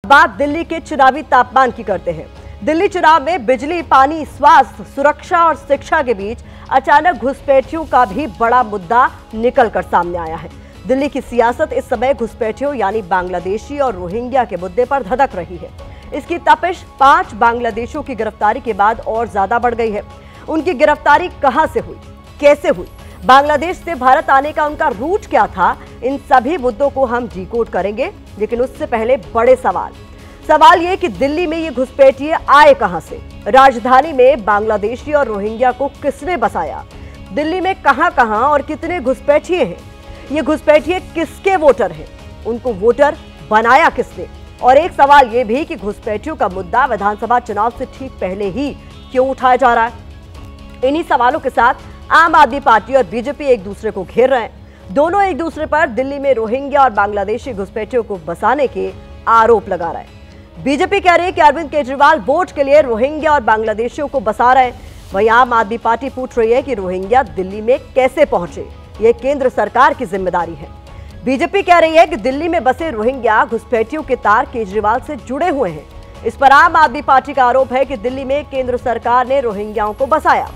बात दिल्ली के चुनावी तापमान की करते हैं। दिल्ली चुनाव में बिजली, पानी, स्वास्थ्य, सुरक्षा और शिक्षा के बीच अचानक घुसपैठियों का भी बड़ा मुद्दा निकलकर सामने आया है। दिल्ली की सियासत इस समय घुसपैठियों यानी बांग्लादेशी और रोहिंग्या के मुद्दे पर धधक रही है। इसकी तपिश 5 बांग्लादेशियों की गिरफ्तारी के बाद और ज्यादा बढ़ गई है। उनकी गिरफ्तारी कहां से हुई, कैसे हुई, बांग्लादेश से भारत आने का उनका रूट क्या था, इन सभी मुद्दों को हम डिकोड करेंगे। लेकिन उससे पहले बड़े सवाल ये कि दिल्ली में ये घुसपैठिए आए कहां से, राजधानी में बांग्लादेशी और रोहिंग्या को किसने बसाया, दिल्ली में कहां और कितने घुसपैठिए हैं, ये घुसपैठिए किसके वोटर हैं, उनको वोटर बनाया किसने, और एक सवाल ये भी कि घुसपैठियों का मुद्दा विधानसभा चुनाव से ठीक पहले ही क्यों उठाया जा रहा है। इन्हीं सवालों के साथ आम आदमी पार्टी और बीजेपी एक दूसरे को घेर रहे हैं। दोनों एक दूसरे पर दिल्ली में रोहिंग्या और बांग्लादेशी घुसपैठियों को बसाने के आरोप लगा रहे हैं। बीजेपी कह रही है कि अरविंद केजरीवाल वोट के लिए रोहिंग्या और बांग्लादेशियों को बसा रहे हैं। वहीं आम आदमी पार्टी पूछ रही है कि रोहिंग्या दिल्ली में कैसे पहुंचे, ये केंद्र सरकार की जिम्मेदारी है। बीजेपी कह रही है कि दिल्ली में बसे रोहिंग्या घुसपैठियों के तार केजरीवाल से जुड़े हुए हैं। इस पर आम आदमी पार्टी का आरोप है कि दिल्ली में केंद्र सरकार ने रोहिंग्याओं को बसाया।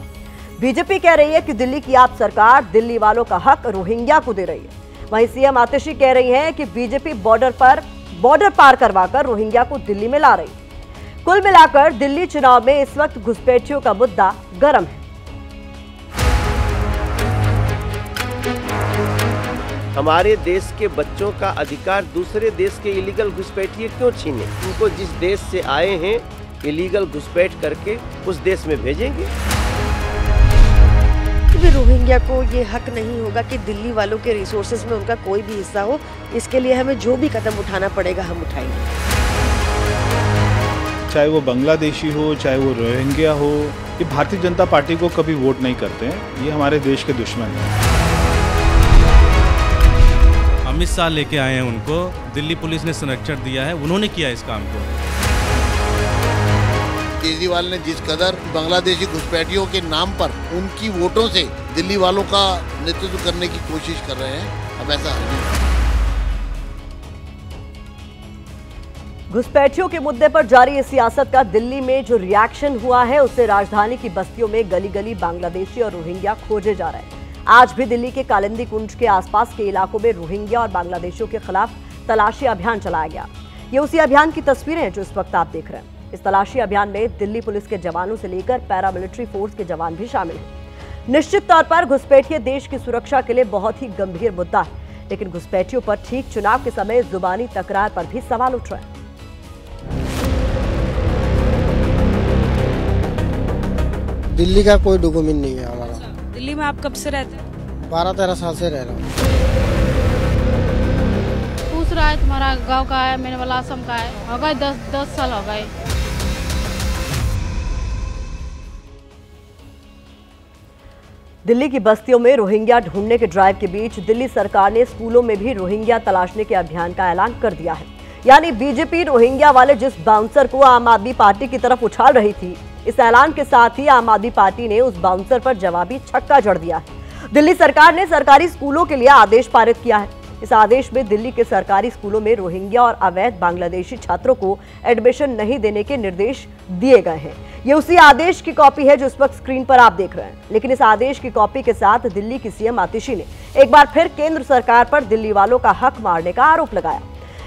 बीजेपी कह रही है कि दिल्ली की आप सरकार दिल्ली वालों का हक रोहिंग्या को दे रही है। वहीं सीएम आतिशी कह रही हैं कि बीजेपी बॉर्डर पार करवाकर रोहिंग्या को दिल्ली में ला रही है। कुल मिलाकर दिल्ली चुनाव में इस वक्त घुसपैठियों का मुद्दा गर्म है। हमारे देश के बच्चों का अधिकार दूसरे देश के इलीगल घुसपैठिए क्यों छीने? उनको जिस देश से आए हैं इलीगल घुसपैठ करके उस देश में भेजेंगे। रोहिंग्या को ये हक नहीं होगा कि दिल्ली वालों के रिसोर्सेज में उनका कोई भी हिस्सा हो। इसके लिए हमें जो भी कदम उठाना पड़ेगा हम उठाएंगे। चाहे वो बांग्लादेशी हो, चाहे वो रोहिंग्या हो, ये भारतीय जनता पार्टी को कभी वोट नहीं करते हैं। ये हमारे देश के दुश्मन हैं। अमित शाह लेके आए हैं उनको, दिल्ली पुलिस ने संरक्षण दिया है, उन्होंने किया इस काम को। केजरीवाल ने जिस कदर बांग्लादेशी घुसपैठियों के नाम पर उनकी वोटों से दिल्ली वालों का नेतृत्व करने की कोशिश कर रहे हैं, अब ऐसा नहीं। घुसपैठियों के मुद्दे पर जारी इस सियासत का दिल्ली में जो रिएक्शन हुआ है, उससे राजधानी की बस्तियों में गली गली बांग्लादेशी और रोहिंग्या खोजे जा रहे हैं। आज भी दिल्ली के कालिंदी कुंज के आसपास के इलाकों में रोहिंग्या और बांग्लादेशियों के खिलाफ तलाशी अभियान चलाया गया। ये उसी अभियान की तस्वीरें हैं जो इस वक्त आप देख रहे हैं। इस तलाशी अभियान में दिल्ली पुलिस के जवानों से लेकर पैरामिलिट्री फोर्स के जवान भी शामिल हैं। निश्चित तौर पर घुसपैठिए देश की सुरक्षा के लिए बहुत ही गंभीर मुद्दा है, लेकिन घुसपैठियों पर ठीक चुनाव के समय जुबानी तकरार पर भी सवाल उठ रहे हैं। दिल्ली का कोई डॉक्यूमेंट नहीं है हमारा। दिल्ली में आप कब से रहते हैं? 12-13 साल से रह रहा हूँ। पूछ रहा है तुम्हारा गांव का है, मैंने बोला असम का है। हो गए 10 साल हो गए। दिल्ली की बस्तियों में रोहिंग्या ढूंढने के ड्राइव के बीच दिल्ली सरकार ने स्कूलों में भी रोहिंग्या तलाशने के अभियान का ऐलान कर दिया है। यानी बीजेपी रोहिंग्या वाले जिस बाउंसर को आम आदमी पार्टी की तरफ उछाल रही थी, इस ऐलान के साथ ही आम आदमी पार्टी ने उस बाउंसर पर जवाबी छक्का जड़ दिया है। दिल्ली सरकार ने सरकारी स्कूलों के लिए आदेश पारित किया है। इस आदेश में दिल्ली के सरकारी स्कूलों में रोहिंग्या और अवैध बांग्लादेशी छात्रों को एडमिशन नहीं देने के निर्देश दिए गए हैं। ये उसी आदेश की कॉपी है जो इस वक्त स्क्रीन पर आप देख रहे हैं। लेकिन इस आदेश की कॉपी के साथ दिल्ली की सीएम आतिशी ने एक बार फिर केंद्र सरकार पर दिल्ली वालों का हक मारने का आरोप लगाया।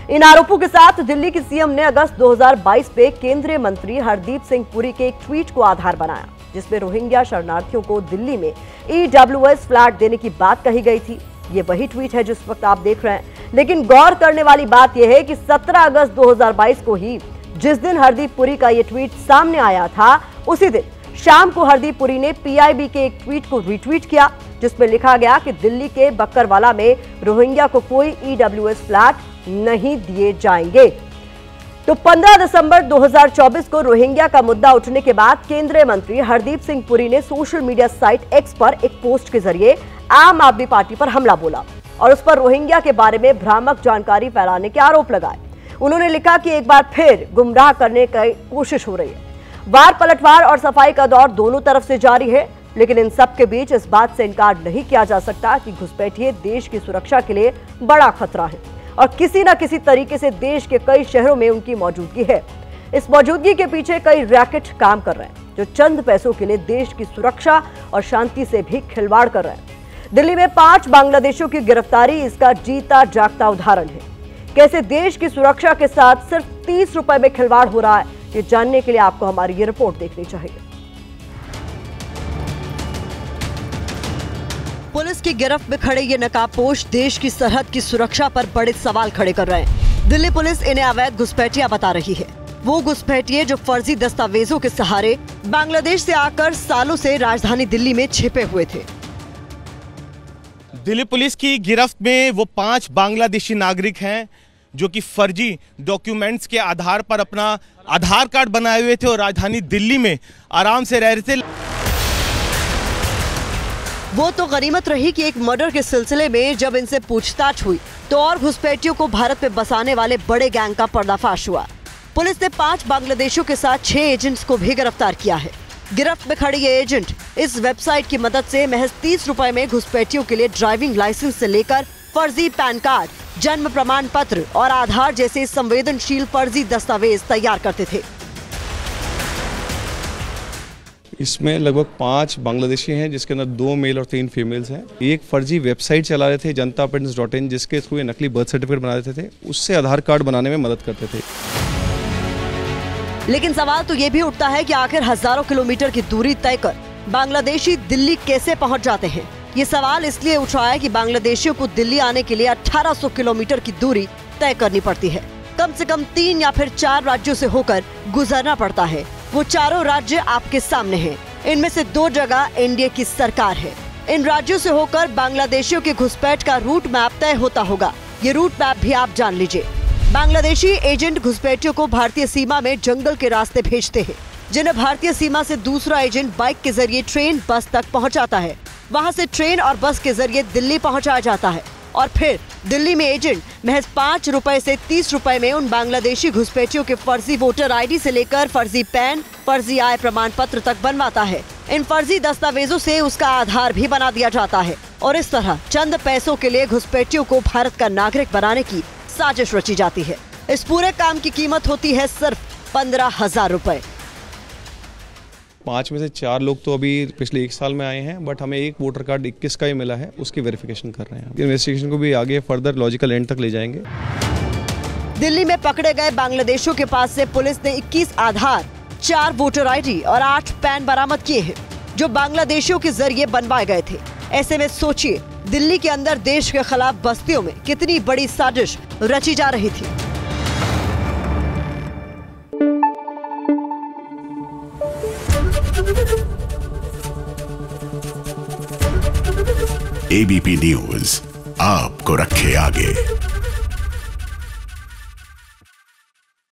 इन आरोपों के साथ दिल्ली की सीएम ने अगस्त 2022 में केंद्रीय मंत्री हरदीप सिंह पुरी के एक ट्वीट को आधार बनाया, जिसमें रोहिंग्या शरणार्थियों को दिल्ली में EWS फ्लैट देने की बात कही गई थी। ये वही ट्वीट है जिस वक्त आप देख रहे हैं। लेकिन गौर करने वाली बात यह है कि 17 अगस्त 2022 को ही, जिस दिन हरदीप पुरी का ये ट्वीट सामने आया था, उसी दिन शाम को हरदीप पुरी ने PIB के एक ट्वीट को रीट्वीट किया, जिसमें लिखा गया कि दिल्ली के बक्करवाला में रोहिंग्या को कोई EWS फ्लैट नहीं दिए जाएंगे। तो 15 दिसंबर 2024 को रोहिंग्या का मुद्दा उठने के बाद केंद्रीय मंत्री हरदीप सिंह पुरी ने सोशल मीडिया साइट X पर एक पोस्ट के जरिए आम आदमी पार्टी पर हमला बोला और उस पर रोहिंग्या के बारे में भ्रामक जानकारी फैलाने के आरोप लगाए। उन्होंने लिखा कि एक बार फिर गुमराह करने की कोशिश हो रही है। वार पलटवार और सफाई का दौर दोनों तरफ से जारी है, लेकिन इन सब के बीच इस बात से इनकार नहीं किया जा सकता कि घुसपैठिए देश की सुरक्षा के लिए बड़ा खतरा है। और किसी न किसी तरीके से देश के कई शहरों में उनकी मौजूदगी है। इस मौजूदगी के पीछे कई रैकेट काम कर रहे हैं, जो चंद पैसों के लिए देश की सुरक्षा और शांति से भी खिलवाड़ कर रहे हैं। दिल्ली में 5 बांग्लादेशियों की गिरफ्तारी इसका जीता जागता उदाहरण है। कैसे देश की सुरक्षा के साथ सिर्फ 30 रुपए में खिलवाड़ हो रहा है, ये जानने के लिए आपको हमारी ये रिपोर्ट देखनी चाहिए। पुलिस की गिरफ्त में खड़े ये नकाबपोश देश की सरहद की सुरक्षा पर बड़े सवाल खड़े कर रहे हैं। दिल्ली पुलिस इन्हें अवैध घुसपैठिया बता रही है। वो घुसपैठिए जो फर्जी दस्तावेजों के सहारे बांग्लादेश से आकर सालों से राजधानी दिल्ली में छिपे हुए थे। दिल्ली पुलिस की गिरफ्त में वो 5 बांग्लादेशी नागरिक हैं जो कि फर्जी डॉक्यूमेंट्स के आधार पर अपना आधार कार्ड बनाए हुए थे और राजधानी दिल्ली में आराम से रह रहे थे। वो तो गनीमत रही कि एक मर्डर के सिलसिले में जब इनसे पूछताछ हुई तो और घुसपैठियों को भारत में बसाने वाले बड़े गैंग का पर्दाफाश हुआ। पुलिस ने 5 बांग्लादेशियों के साथ 6 एजेंट्स को भी गिरफ्तार किया है। गिरफ्त में खड़े ये एजेंट इस वेबसाइट की मदद से महज 30 रुपए में घुसपैठियों के लिए ड्राइविंग लाइसेंस से लेकर फर्जी पैन कार्ड, जन्म प्रमाण पत्र और आधार जैसे संवेदनशील फर्जी दस्तावेज तैयार करते थे। इसमें लगभग 5 बांग्लादेशी हैं, जिसके अंदर 2 मेल और 3 फीमेल्स हैं। एक फर्जी वेबसाइट चला रहे थे jantaparents.in, जिसके थ्रू नकली बर्थ सर्टिफिकेट बना देते थे, उससे आधार कार्ड बनाने में मदद करते थे। लेकिन सवाल तो ये भी उठता है कि आखिर हजारों किलोमीटर की दूरी तय कर बांग्लादेशी दिल्ली कैसे पहुंच जाते हैं। ये सवाल इसलिए उठ रहा है कि बांग्लादेशियों को दिल्ली आने के लिए 1800 किलोमीटर की दूरी तय करनी पड़ती है। कम से कम 3 या फिर 4 राज्यों से होकर गुजरना पड़ता है। वो चारों राज्य आपके सामने हैं। इनमें से 2 जगह एनडीए की सरकार है। इन राज्यों से होकर बांग्लादेशियों के घुसपैठ का रूट मैप तय होता होगा। ये रूट मैप भी आप जान लीजिए। बांग्लादेशी एजेंट घुसपैठियों को भारतीय सीमा में जंगल के रास्ते भेजते हैं, जिन्हें भारतीय सीमा से दूसरा एजेंट बाइक के जरिए ट्रेन बस तक पहुंचाता है। वहां से ट्रेन और बस के जरिए दिल्ली पहुंचाया जाता है और फिर दिल्ली में एजेंट महज 5 रुपए से 30 रुपए में उन बांग्लादेशी घुसपैठियों के फर्जी वोटर आईडी से लेकर फर्जी पैन, फर्जी आय प्रमाण पत्र तक बनवाता है। इन फर्जी दस्तावेजों से उसका आधार भी बना दिया जाता है और इस तरह चंद पैसों के लिए घुसपैठियों को भारत का नागरिक बनाने की साजिश रची जाती है। इस पूरे काम की कीमत होती है सिर्फ 15,000 रुपए। 5 में से 4 लोग तो अभी पिछले 1 साल में आए हैं, बट हमें एक वोटर कार्ड 21 का ही मिला है, उसकी वेरिफिकेशन कर रहे हैं। इन्वेस्टिगेशन को भी आगे फर्दर लॉजिकल एंड तक ले जाएंगे। दिल्ली में पकड़े गए बांग्लादेशियों के पास से पुलिस ने 21 आधार, 4 वोटर आईडी और 8 पैन बरामद किए हैं, जो बांग्लादेशियों के जरिए बनवाए गए थे। ऐसे में सोचिए दिल्ली के अंदर देश के खिलाफ बस्तियों में कितनी बड़ी साजिश रची जा रही थी। एबीपी न्यूज आपको रखे आगे।